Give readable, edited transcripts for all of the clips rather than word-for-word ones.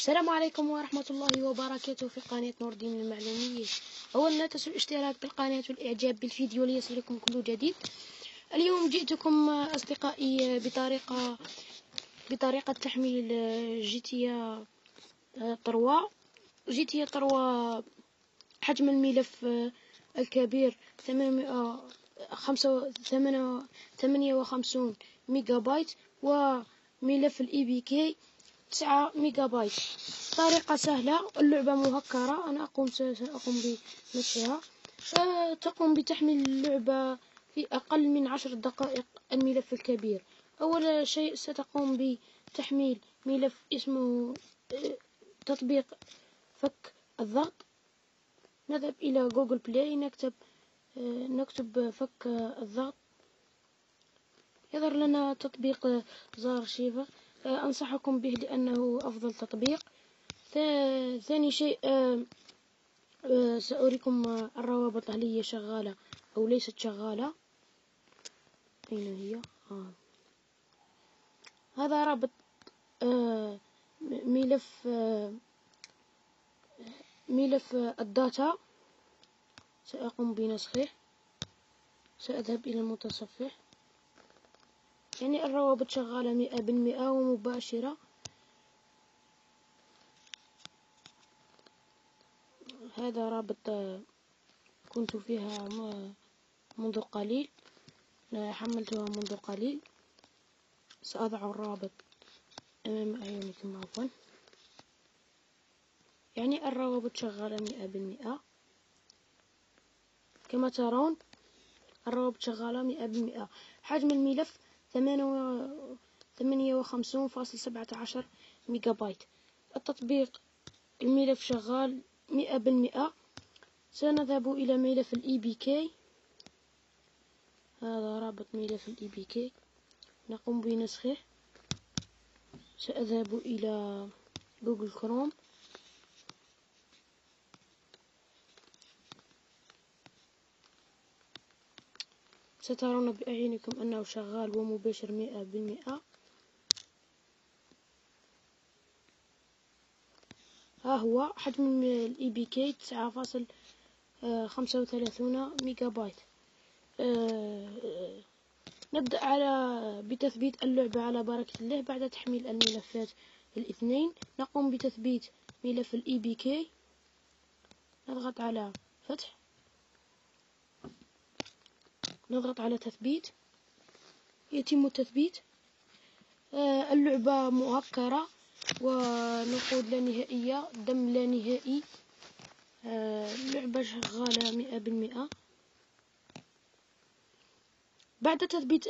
السلام عليكم ورحمة الله وبركاته في قناة نور الدين المعلومية. أولا لا تنسوا الاشتراك بالقناة والإعجاب بالفيديو ليصلكم كل جديد. اليوم جئتكم أصدقائي بطريقة تحميل جيتيا طروا. جيتيا طروا حجم الملف الكبير 858 ميجا بايت، وملف الEPK 9 ميجا بايت. طريقة سهلة، اللعبة مهكرة، أنا سأقوم بنشرها. تقوم بتحميل اللعبة في أقل من 10 دقائق. الملف الكبير، أول شيء ستقوم بتحميل ملف اسمه تطبيق فك الضغط. نذهب إلى جوجل بلاي، نكتب فك الضغط، يظهر لنا تطبيق زار شيفر. أنصحكم به لأنه أفضل تطبيق. ثاني شيء سأريكم الروابط هل هي شغالة أو ليست شغالة. أين هي؟ هذا رابط ملف الداتا، سأقوم بنسخه. سأذهب إلى المتصفح، يعني الروابط شغالة 100% ومباشرة. هذا رابط كنت فيها منذ قليل، حملتها منذ قليل. سأضع الرابط أمام أعينكم عفوا. يعني الروابط شغالة 100%. كما ترون الروابط شغالة 100%. حجم الملف 58.17 ميجا بايت. التطبيق الملف شغال 100%. سنذهب إلى ملف الEPK. هذا رابط ملف الEPK، نقوم بنسخه. سأذهب إلى جوجل كروم، سترون بأعينكم أنه شغال ومباشر 100%. ها هو حجم الEPK 9.35 ميجا بايت. نبدأ بتثبيت اللعبة على بركة الله. بعد تحميل الملفات الاثنين نقوم بتثبيت ملف الEPK. نضغط على فتح، نضغط على تثبيت، يتم التثبيت. اللعبة مهكرة ونقود لا نهائية، دم لا نهائي. اللعبة شغالة 100%. بعد تثبيت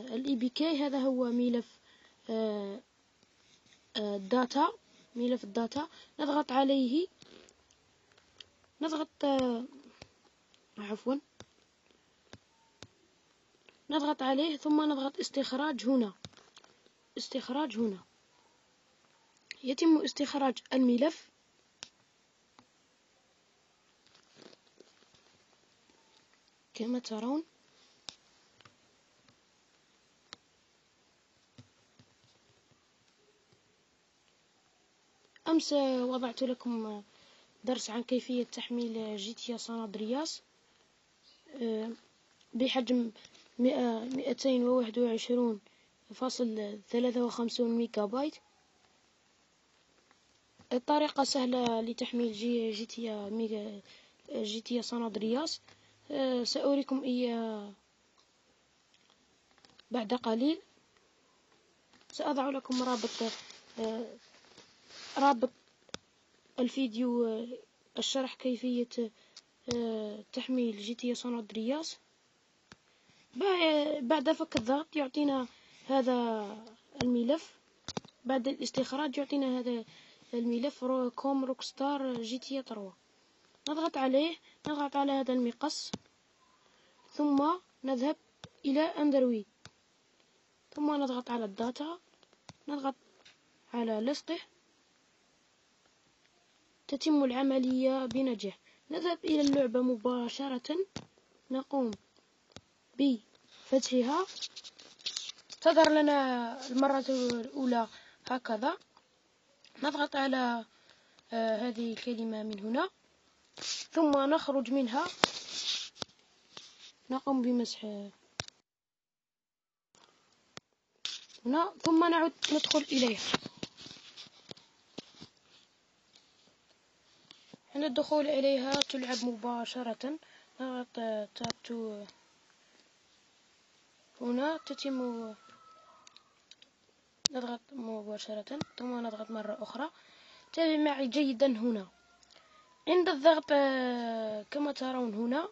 الEPK، هذا هو ملف الداتا. ملف الداتا نضغط عليه، نضغط عليه ثم نضغط استخراج هنا. يتم استخراج الملف. كما ترون أمس وضعت لكم درس عن كيفية تحميل جيتيا سان أندرياس بحجم 221.53 ميجا بايت. الطريقة سهلة لتحميل جيتيا سان أندرياس. سأريكم إياه بعد قليل. سأضع لكم رابط الفيديو الشرح كيفية تحميل جيتيا سان أندرياس. بعد فك الضغط يعطينا هذا الملف. بعد الاستخراج يعطينا هذا الملف كوم روكستار جيتيا طروا. نضغط عليه، نضغط على هذا المقص، ثم نذهب إلى أندرويد، ثم نضغط على الداتا، نضغط على لصقه. تتم العملية بنجاح. نذهب إلى اللعبة مباشرة، نقوم بفتحها. تظهر لنا المرة الأولى هكذا. نضغط على هذه الكلمة من هنا، ثم نخرج منها، نقوم بمسح هنا، ثم نعود ندخل إليها. عند الدخول إليها تلعب مباشرة. نضغط تاب هنا، نضغط مباشرة، ثم نضغط مرة أخرى. تابع معي جيدا هنا عند الضغط كما ترون هنا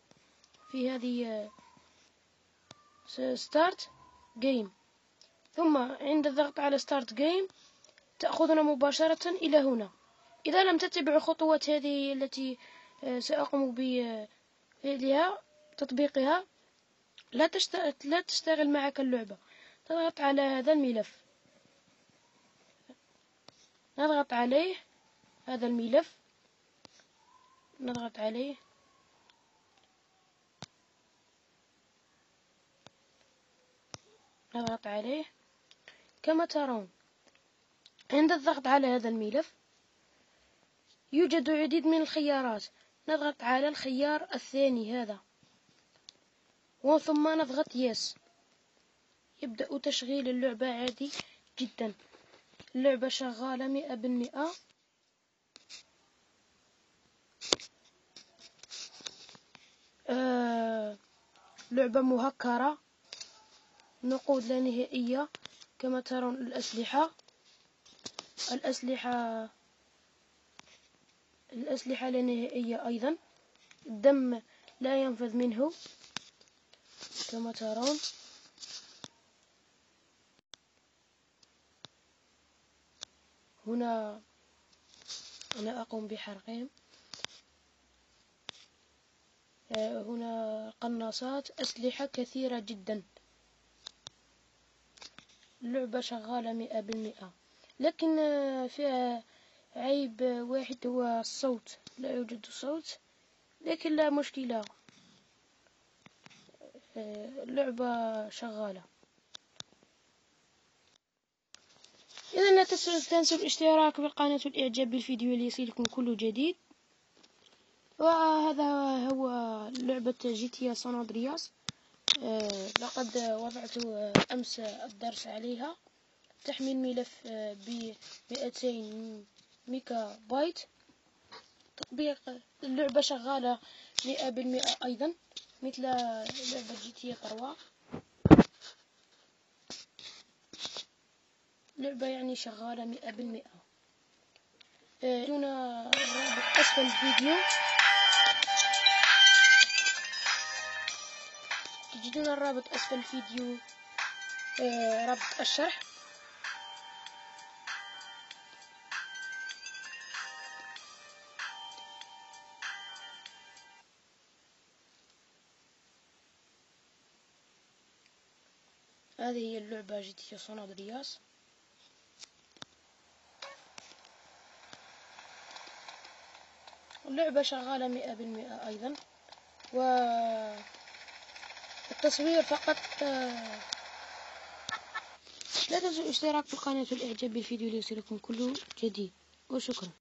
في هذه ستارت جيم، ثم عند الضغط على ستارت جيم تأخذنا مباشرة إلى هنا. إذا لم تتبع الخطوات هذه التي سأقوم بفعلها تطبيقها لا تشتغل معك اللعبة. تضغط على هذا الملف، نضغط عليه، هذا الملف نضغط عليه، نضغط عليه كما ترون. عند الضغط على هذا الملف يوجد العديد من الخيارات. نضغط على الخيار الثاني هذا، وثم نضغط يس. يبدأ تشغيل اللعبة عادي جدا. اللعبة شغالة 100%. لعبة مهكرة، نقود لا نهائية. كما ترون الأسلحة لا نهائية أيضا. الدم لا ينفذ منه كما ترون. هنا أنا أقوم بحرقهم. هنا قناصات، أسلحة كثيرة جدا. اللعبة شغالة 100%، لكن فيها عيب واحد هو الصوت. لا يوجد صوت، لكن لا مشكلة، اللعبة شغالة. إذا لا تنسوا الاشتراك بالقناة والإعجاب بالفيديو ليصلكم كل جديد. وهذا هو لعبة GTA San Andreas. لقد وضعت أمس الدرس عليها. تحمل ملف ب 200 ميجا بايت. تطبيق اللعبة شغالة 100% أيضا، مثل لعبة GTA 3. لعبة يعني شغالة 100%. هنا رابط أسفل الفيديو، تجدون الرابط أسفل الفيديو، رابط الشرح. هذه هي اللعبة GTA San Andreas. اللعبة شغالة 100% أيضا، والتصوير فقط. لا تنسوا الاشتراك في القناة والإعجاب بالفيديو ليصلكم كل جديد، وشكرا.